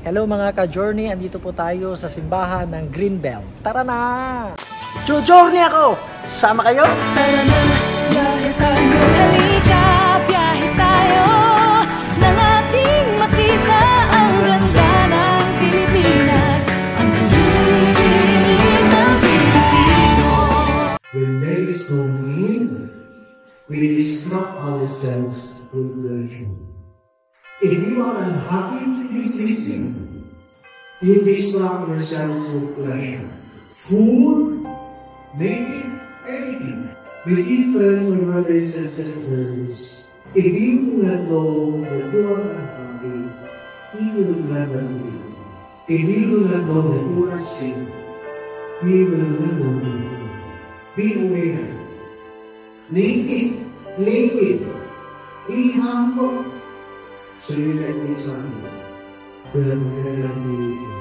Hello mga ka-journey, andito po tayo sa simbahan ng Greenbelt. Tara na! Jo-journey ako! Sama kayo? Tara na, biyahe tayo. Halika, biyahe tayo. Nang ating makita ang ganda ng Pilipinas. Ang galing ng Pilipino. When there is no meaning, we stop ourselves with pleasure. If you are unhappy with this listening, you distract yourselves with pleasure. Food, maybe anything. With friends or brothers and sisters, if you do not know that you are unhappy, He will never you. If you do not know that you are sick, He will never you. Be aware. Name it. Be humble. So you let me something. But I'm going to you.